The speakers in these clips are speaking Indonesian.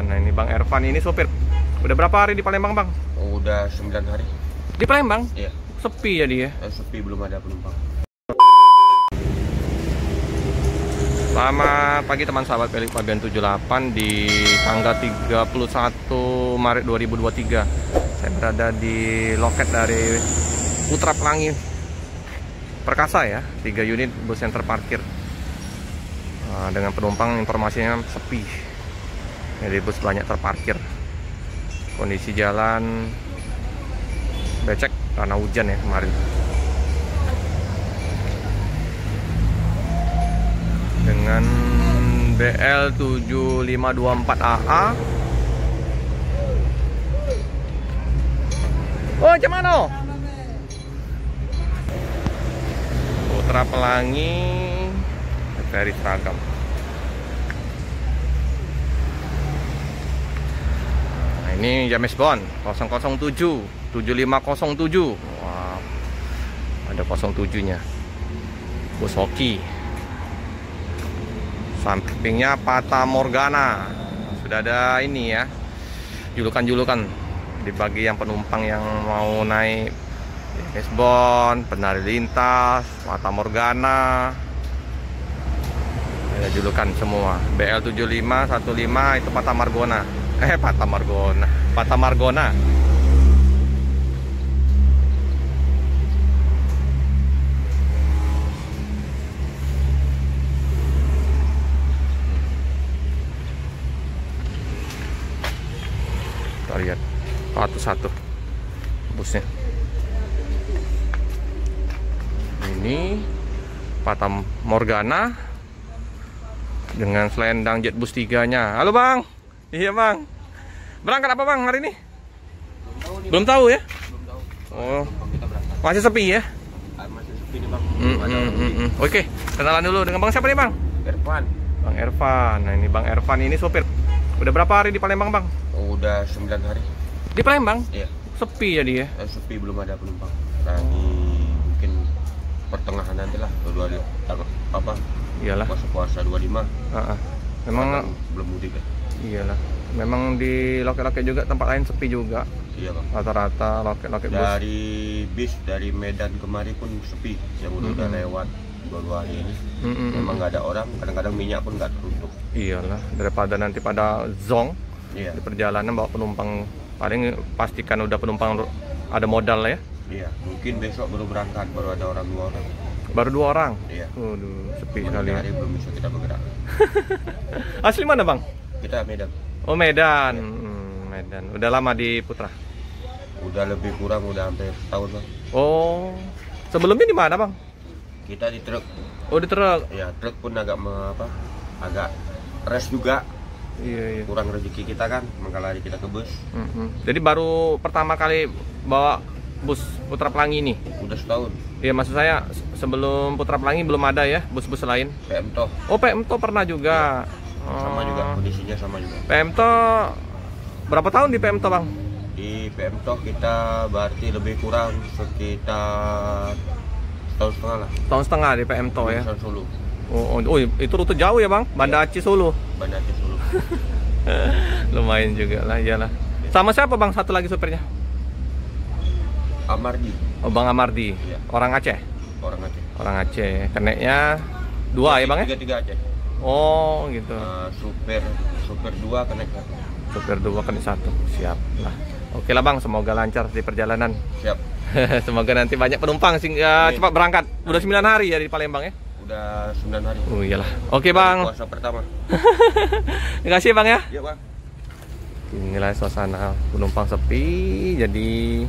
Ervan. Nah, ini Bang Ervan ini sopir. Udah berapa hari di Palembang, Bang? Oh, udah 9 hari. Di Palembang? Iya. Sepi jadi ya? Sepi, belum ada penumpang. Selamat pagi teman sahabat Pelik Fabian 78 di tanggal 31 Maret 2023. Saya berada di loket dari Putra Pelangi Perkasa ya, 3 unit bus yang terparkir. Dengan penumpang informasinya sepi. Jadi bus banyak terparkir. Kondisi jalan becek karena hujan ya kemarin. Dengan BL 7524AA. Oh, gimana? Putra Pelangi dari seragam. Nah, ini James Bond 007 7507. Wow. Ada 07-nya. Bus hoki. Sampingnya Fata Morgana. Sudah ada ini ya, julukan-julukan dibagi yang penumpang yang mau naik James Bond, penari lintas, Fata Morgana. Ada julukan semua. BL 7515 itu Fata Morgana. Fata Morgana. Fata Morgana. Kita lihat satu-satu busnya. Ini Fata Morgana dengan selendang jet bus 3-nya. Halo Bang. Iya Bang. Berangkat apa Bang hari ini? Belum tahu ya? Belum tahu. Oh. Masih sepi ya? Masih sepi nih Bang. Oke, kenalan dulu dengan Bang siapa nih Bang? Ervan. Bang Ervan. Nah, ini Bang Ervan ini sopir. Udah berapa hari di Palembang Bang? Oh, udah 9 hari. Di Palembang? Iya. Sepi jadi ya? Sepi, belum ada penumpang. Tadi mungkin pertengahan nanti lah, apa? Iyalah. Puasa 25. Memang belum mudik ya? Iyalah. Memang di loket-loket juga tempat lain sepi juga. Iya Bang. Rata-rata loket-loket bus. Dari Medan kemari pun sepi. Yang udah lewat 2 hari ini. Memang nggak ada orang. Kadang-kadang minyak pun nggak tertutup. Iyalah. Daripada nanti pada zong. Iya. Di perjalanan bawa penumpang, paling pastikan udah penumpang ada modal lah ya. Iya. Mungkin besok baru berangkat, baru ada 2 orang. Baru 2 orang? Iya. Waduh, sepi sekali ya. Hari belum bisa kita bergerak. Asli mana Bang? Kita Medan. Oh Medan. Medan. Udah lama di Putra? Udah lebih kurang, udah hampir setahun Bang. Oh. Sebelumnya di mana Bang? Kita di truk. Oh di truk. Ya truk pun agak agak rest juga. Iya. Kurang rezeki kita kan, maka lari kita ke bus. Jadi baru pertama kali bawa bus Putra Pelangi ini? Udah setahun. Iya, maksud saya sebelum Putra Pelangi belum ada ya bus-bus lain? PMTO. Oh PMTO pernah juga. Ya. Sama juga, kondisinya sama juga. PMTO berapa tahun di PMTO Bang? Di PMTO kita berarti lebih kurang sekitar setahun setengah lah. Tahun setengah di PMTO ya? Solo. Oh, itu rute jauh ya Bang? Banda Aceh Solo? Banda Aceh Solo. Lumayan juga lah, iyalah. Sama siapa Bang satu lagi supirnya? Amardi. Oh Bang Amardi, ya. Orang Aceh? Orang Aceh. Orang Aceh, keneknya 2 ya Bang ya? 3 Aceh. Oh gitu. Supir 2 kenek 1. Supir 2 kenek 1, siap lah. Oke lah Bang, semoga lancar di perjalanan. Siap. Semoga nanti banyak penumpang sehingga cepat berangkat. Udah 9 hari ya di Palembang ya? Udah 9 hari. Oh iyalah. Oke Bang. Puasa pertama. Terima kasih Bang ya. Iya Bang. Inilah suasana penumpang sepi. Jadi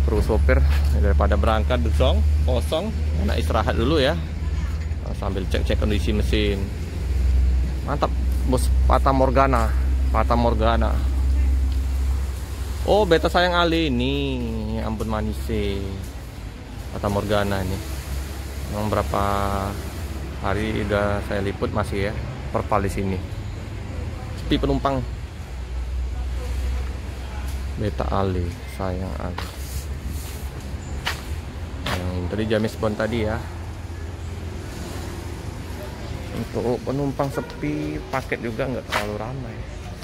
perlu sopir daripada berangkat kosong, enak istirahat dulu ya. Sambil cek-cek kondisi mesin. Mantap, bus Fata Morgana. Fata Morgana. Oh, beta sayang Ali ini. Ampun manise. Fata Morgana ini. Memang berapa hari udah saya liput masih ya perpal di sini. Sepi penumpang. Beta Ali, sayang Ali. Tadi James Bond tadi ya. Untuk penumpang sepi, paket juga nggak terlalu ramai.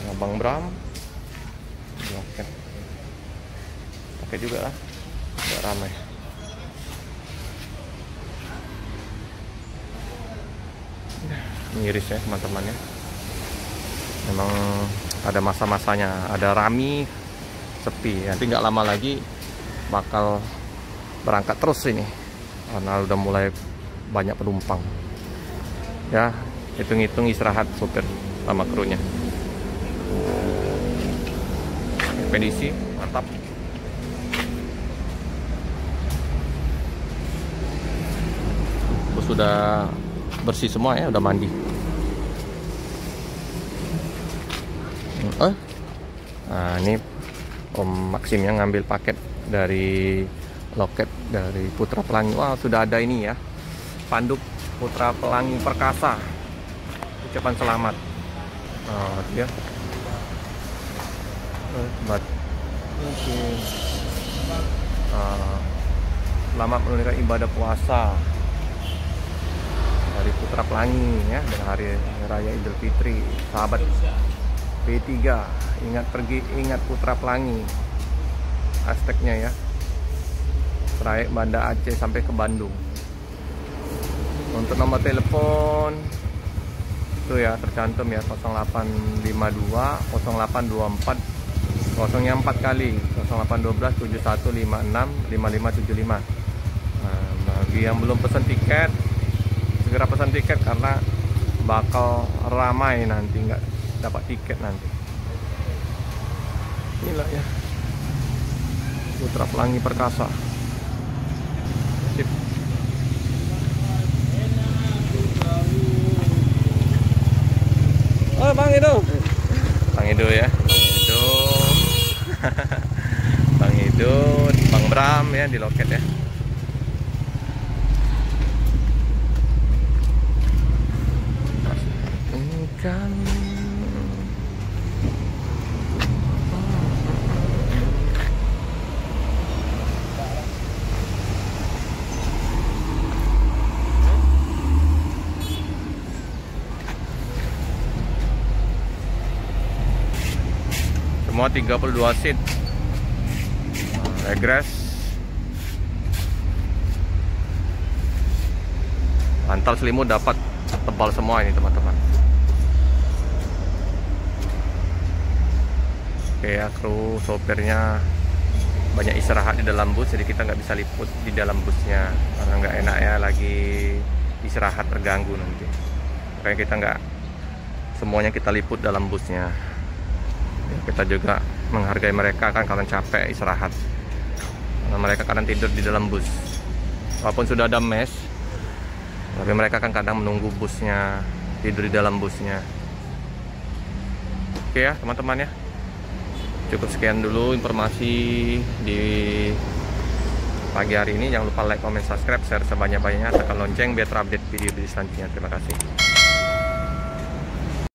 Nah, Bang Bram, loket paket juga lah, nggak ramai. Miris ya teman-teman ya. Memang ada masa-masanya, ada rami, sepi. Nanti nggak lama lagi bakal berangkat terus ini, karena udah mulai banyak penumpang. Ya, hitung-hitung istirahat sopir sama krunya. Ekspedisi mantap. Terus sudah bersih semua ya, udah mandi. Nah, ini Om Maksim yang ngambil paket dari loket dari Putra Pelangi. Wah, sudah ada ini ya, spanduk Putra Pelangi Perkasa, ucapan selamat. Dia selamat menunaikan ibadah puasa dari Putra Pelangi ya, dan hari raya Idul Fitri. Sahabat P3, ingat pergi, ingat Putra Pelangi. Hashtagnya ya, trayek Banda Aceh sampai ke Bandung. Untuk nomor telepon itu ya tercantum ya, 0852 0824 0-nya 4 kali, 0812 7156 5575. Nah, bagi yang belum pesan tiket, segera pesan tiket karena bakal ramai nanti, nggak dapat tiket nanti. Inilah ya, Putra Pelangi Perkasa. Sip. Oh, Bang Ido. Bang Ido ya. Bang Ido, Bang Bram ya di loket ya. Kan semua 32 seat, regress, bantal selimut dapat tebal semua ini teman-teman. Oke ya, kru sopirnya banyak istirahat di dalam bus, jadi kita nggak bisa liput di dalam busnya karena nggak enak ya, lagi istirahat terganggu nanti. Makanya kita nggak semuanya kita liput dalam busnya. Kita juga menghargai mereka kan, karena capek istirahat, karena mereka kadang tidur di dalam bus walaupun sudah ada mes, tapi mereka kan kadang menunggu busnya, tidur di dalam busnya. Oke ya teman-teman ya, cukup sekian dulu informasi di pagi hari ini. Jangan lupa like, comment, subscribe, share sebanyak-banyaknya, tekan lonceng biar terupdate video-video selanjutnya. Terima kasih.